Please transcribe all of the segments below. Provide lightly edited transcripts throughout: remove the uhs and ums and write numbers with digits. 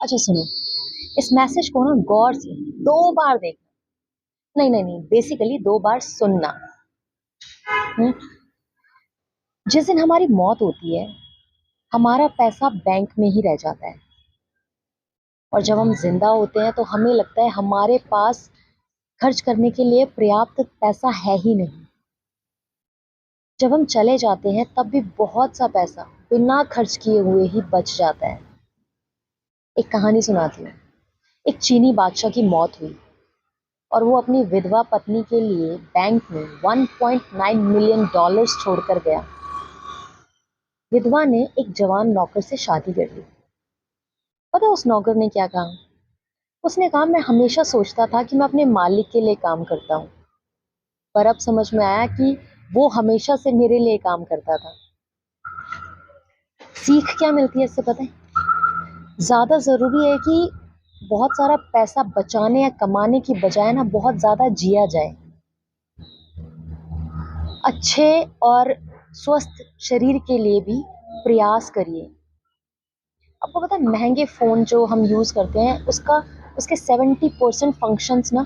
अच्छा सुनो, इस मैसेज को ना गौर से 2 बार देखना। नहीं नहीं नहीं, बेसिकली 2 बार सुनना। हम्म? जिस दिन हमारी मौत होती है, हमारा पैसा बैंक में ही रह जाता है। और जब हम जिंदा होते हैं तो हमें लगता है हमारे पास खर्च करने के लिए पर्याप्त पैसा है ही नहीं। जब हम चले जाते हैं तब भी बहुत सा पैसा बिना खर्च किए हुए ही बच जाता है। एक कहानी सुनाती हूँ। एक चीनी बादशाह की मौत हुई और वो अपनी विधवा पत्नी के लिए बैंक में 1.9 मिलियन डॉलर्स छोड़कर गया। विधवा ने एक जवान नौकर से शादी कर ली। पता है उस नौकर ने क्या कहा? उसने कहा, मैं हमेशा सोचता था कि मैं अपने मालिक के लिए काम करता हूँ, पर अब समझ में आया कि वो हमेशा से मेरे लिए काम करता था। सीख क्या मिलती है इससे पता है? ज्यादा जरूरी है कि बहुत सारा पैसा बचाने या कमाने की बजाय ना बहुत ज्यादा जिया जाए। अच्छे और स्वस्थ शरीर के लिए भी प्रयास करिए। आपको पता है महंगे फोन जो हम यूज करते हैं उसके 70% फंक्शंस ना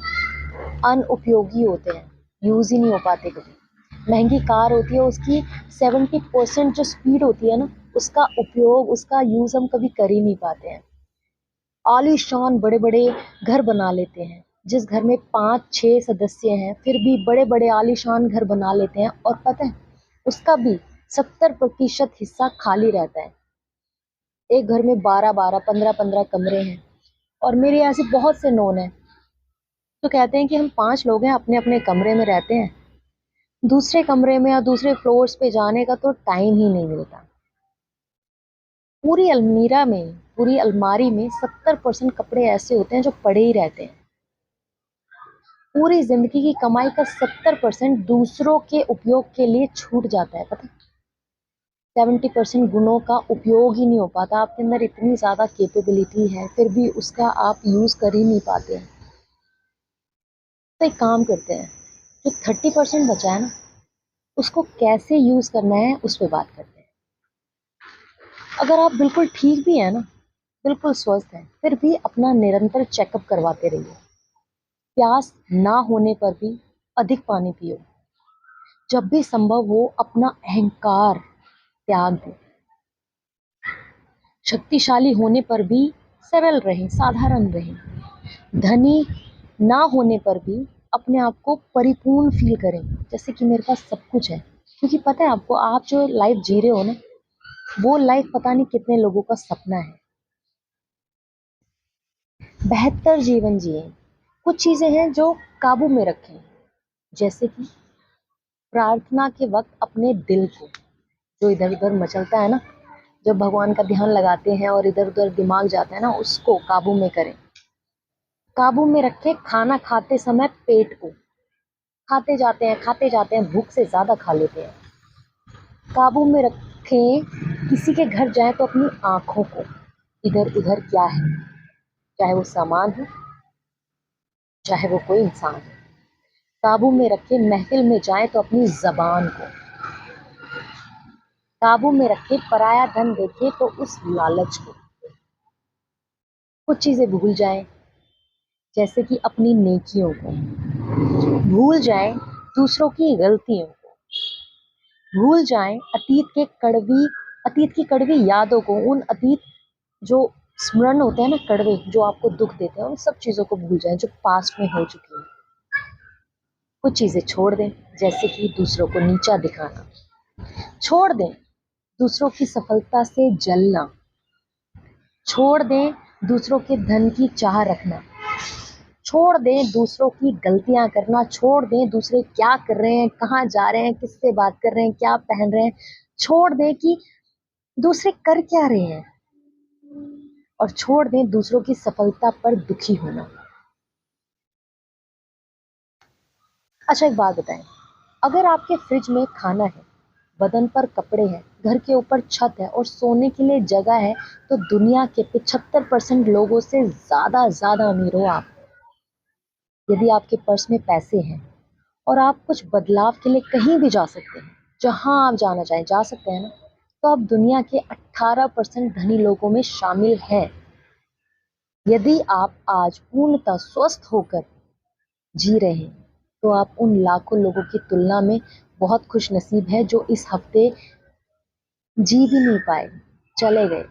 अनुपयोगी होते हैं, यूज ही नहीं हो पाते कभी। महंगी कार होती है, उसकी 70% जो स्पीड होती है ना, उसका उपयोग, उसका यूज हम कभी कर ही नहीं पाते हैं। आलीशान बड़े बड़े घर बना लेते हैं, जिस घर में 5-6 सदस्य हैं फिर भी बड़े बड़े आलीशान घर बना लेते हैं, और पता है उसका भी 70% हिस्सा खाली रहता है। एक घर में 12-12, 15-15 कमरे हैं। और मेरे ऐसे बहुत से नोन हैं तो कहते हैं कि हम 5 लोग हैं, अपने अपने कमरे में रहते हैं, दूसरे कमरे में या दूसरे फ्लोर्स पे जाने का तो टाइम ही नहीं मिलता। पूरी अलमारी में 70% कपड़े ऐसे होते हैं जो पड़े ही रहते हैं। पूरी जिंदगी की कमाई का 70% दूसरों के उपयोग के लिए छूट जाता है। पता है 70% गुणों का उपयोग ही नहीं हो पाता। आपके अंदर इतनी ज्यादा कैपेबिलिटी है फिर भी उसका आप यूज कर ही नहीं पाते हैं। तो एक काम करते हैं, जो 30% बचा है ना, उसको कैसे यूज करना है उस पर बात करते हैं। अगर आप बिल्कुल ठीक भी है ना, बिल्कुल स्वस्थ है, फिर भी अपना निरंतर चेकअप करवाते रहिए। प्यास ना होने पर भी अधिक पानी पियो। जब भी संभव हो अपना अहंकार त्याग दो। शक्तिशाली होने पर भी सरल रहें, साधारण रहें। धनी ना होने पर भी अपने आप को परिपूर्ण फील करें, जैसे कि मेरे पास सब कुछ है। क्योंकि पता है आपको, आप जो लाइफ जी रहे हो ना, वो लाइफ पता नहीं कितने लोगों का सपना है। बेहतर जीवन जिए। कुछ चीजें हैं जो काबू में रखें, जैसे कि प्रार्थना के वक्त अपने दिल को, जो इधर उधर मचलता है ना, जब भगवान का ध्यान लगाते हैं और इधर उधर दिमाग जाता है ना, उसको काबू में करें। काबू में रखें खाना खाते समय पेट को। खाते जाते हैं, भूख से ज्यादा खा लेते हैं। काबू में रखें। किसी के घर जाए तो अपनी आंखों को, इधर उधर क्या है, चाहे वो सामान हो चाहे वो कोई इंसान हो। काबू में रखें। महफिल में जाए तो अपनी जबान को काबू में रखे। पराया धन देखे तो उस लालच को। कुछ चीजें भूल जाए, जैसे कि अपनी नेकियों को। भूल जाए दूसरों की गलतियों को। भूल जाए अतीत की कड़वी यादों को। उन अतीत जो स्मरण होते हैं ना, कड़वे, जो आपको दुख देते हैं, उन सब चीजों को भूल जाए जो पास्ट में हो चुकी है। कुछ चीजें छोड़ दें, जैसे कि दूसरों को नीचा दिखाना। छोड़ दें दूसरों की सफलता से जलना। छोड़ दें दूसरों के धन की चाह रखना। छोड़ दें दूसरों की गलतियां करना। छोड़ दें दूसरे क्या कर रहे हैं, कहाँ जा रहे हैं, किससे बात कर रहे हैं, क्या पहन रहे हैं। छोड़ दें कि दूसरे कर क्या रहे हैं, और छोड़ दें दूसरों की सफलता पर दुखी होना। अच्छा एक बात बताएं, अगर आपके फ्रिज में खाना है, बदन पर कपड़े हैं, घर के ऊपर छत है और सोने के लिए जगह है, तो दुनिया के 75% लोगों से ज्यादा अमीर हो आप। यदि आपके पर्स में पैसे हैं और आप कुछ बदलाव के लिए कहीं भी जा सकते हैं, जहां आप जाना चाहें जा सकते हैं ना, तो आप दुनिया के 18% धनी लोगों में शामिल हैं। यदि आप आज पूर्णतः स्वस्थ होकर जी रहे हैं तो आप उन लाखों लोगों की तुलना में बहुत खुशनसीब हैं जो इस हफ्ते जी भी नहीं पाए, चले गए।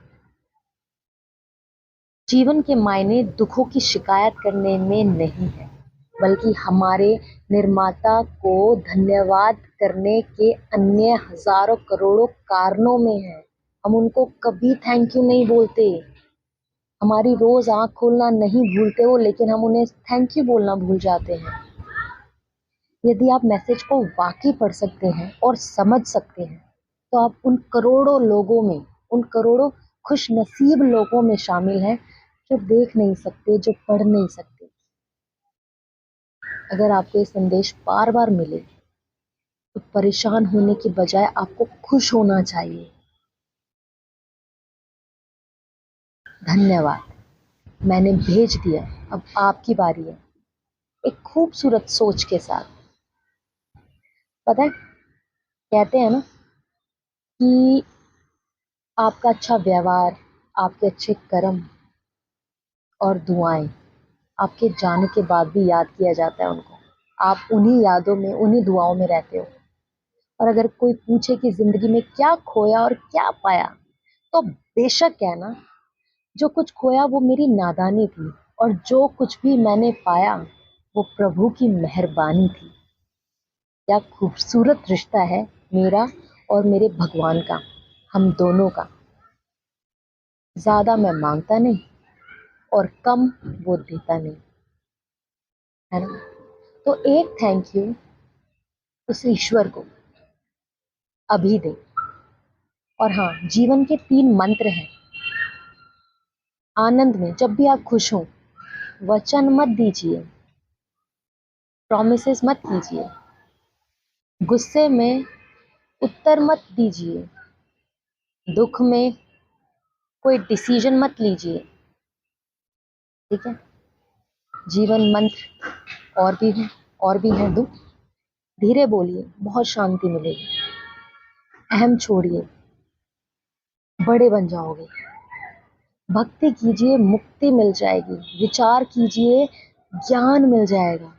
जीवन के मायने दुखों की शिकायत करने में नहीं है, बल्कि हमारे निर्माता को धन्यवाद करने के अन्य हजारों करोड़ों कारणों में है। हम उनको कभी थैंक यू नहीं बोलते। हमारी रोज आंख खोलना नहीं भूलते वो, लेकिन हम उन्हें थैंक यू बोलना भूल जाते हैं। यदि आप मैसेज को वाकई पढ़ सकते हैं और समझ सकते हैं तो आप उन करोड़ों लोगों में, उन करोड़ों खुशनसीब लोगों में शामिल हैं जो देख नहीं सकते, जो पढ़ नहीं सकते। अगर आपको ये संदेश बार बार मिले तो परेशान होने की बजाय आपको खुश होना चाहिए। धन्यवाद, मैंने भेज दिया, अब आपकी बारी है। एक खूबसूरत सोच के साथ। पता है, कहते हैं ना कि आपका अच्छा व्यवहार, आपके अच्छे कर्म और दुआएं आपके जाने के बाद भी याद किया जाता है उनको। आप उन्हीं यादों में, उन्हीं दुआओं में रहते हो। और अगर कोई पूछे कि जिंदगी में क्या खोया और क्या पाया, तो बेशक कहना, जो कुछ खोया वो मेरी नादानी थी, और जो कुछ भी मैंने पाया वो प्रभु की मेहरबानी थी। क्या खूबसूरत रिश्ता है मेरा और मेरे भगवान का, हम दोनों का। ज्यादा मैं मांगता नहीं और कम वो देता नहीं, है ना। तो एक थैंक यू उस ईश्वर को अभी दे। और हाँ, जीवन के 3 मंत्र हैं। आनंद में जब भी आप खुश हो, वचन मत दीजिए, प्रॉमिसेस मत कीजिए। गुस्से में उत्तर मत दीजिए। दुख में कोई डिसीजन मत लीजिए। ठीक है। जीवन मंत्र और भी हैं, और भी हैं दुख। धीरे बोलिए, बहुत शांति मिलेगी। अहम छोड़िए, बड़े बन जाओगे। भक्ति कीजिए, मुक्ति मिल जाएगी। विचार कीजिए, ज्ञान मिल जाएगा।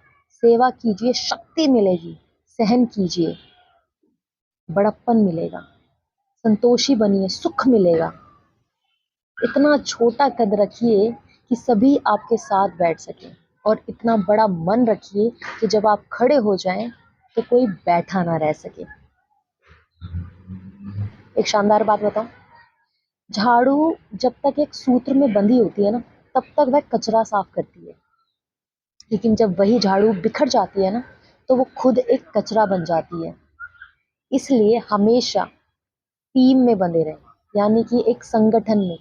सेवा कीजिए, शक्ति मिलेगी। सहन कीजिए, बड़प्पन मिलेगा। संतोषी बनिए, सुख मिलेगा। इतना छोटा कद रखिए कि सभी आपके साथ बैठ सके, और इतना बड़ा मन रखिए कि जब आप खड़े हो जाएं तो कोई बैठा ना रह सके। एक शानदार बात बताऊं, झाड़ू जब तक एक सूत्र में बंधी होती है ना, तब तक वह कचरा साफ करती है। लेकिन जब वही झाड़ू बिखर जाती है ना, तो वो खुद एक कचरा बन जाती है। इसलिए हमेशा टीम में बंधे रहें, यानी कि एक संगठन में,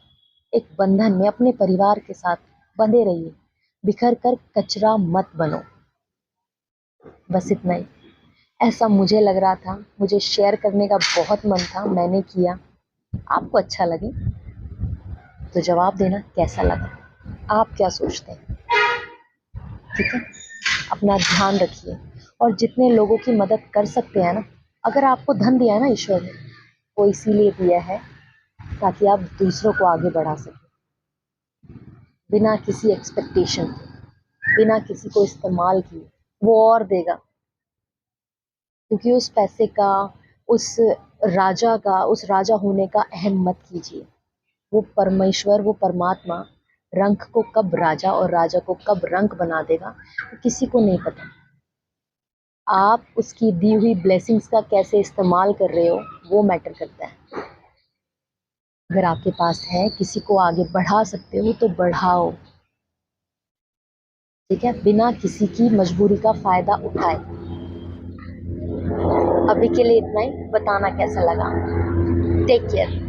एक बंधन में अपने परिवार के साथ बंधे रहिए। बिखर कर कचरा मत बनो। बस इतना ही। ऐसा मुझे लग रहा था, मुझे शेयर करने का बहुत मन था, मैंने किया। आपको अच्छा लगे तो जवाब देना कैसा लगा, आप क्या सोचते हैं। ठीक है। अपना ध्यान रखिए, और जितने लोगों की मदद कर सकते हैं ना, अगर आपको धन दिया है ना ईश्वर ने, वो इसीलिए दिया है ताकि आप दूसरों को आगे बढ़ा सकें, बिना किसी एक्सपेक्टेशन के, बिना किसी को इस्तेमाल किए। वो और देगा, क्योंकि उस पैसे का, उस राजा का, उस राजा होने का अहम मत कीजिए। वो परमेश्वर, वो परमात्मा रंक को कब राजा और राजा को कब रंक बना देगा, तो किसी को नहीं पता। आप उसकी दी हुई ब्लेसिंग्स का कैसे इस्तेमाल कर रहे हो, वो मैटर करता है। अगर आपके पास है, किसी को आगे बढ़ा सकते हो तो बढ़ाओ। ठीक है, बिना किसी की मजबूरी का फायदा उठाए। अभी के लिए इतना ही। बताना कैसा लगा। Take care.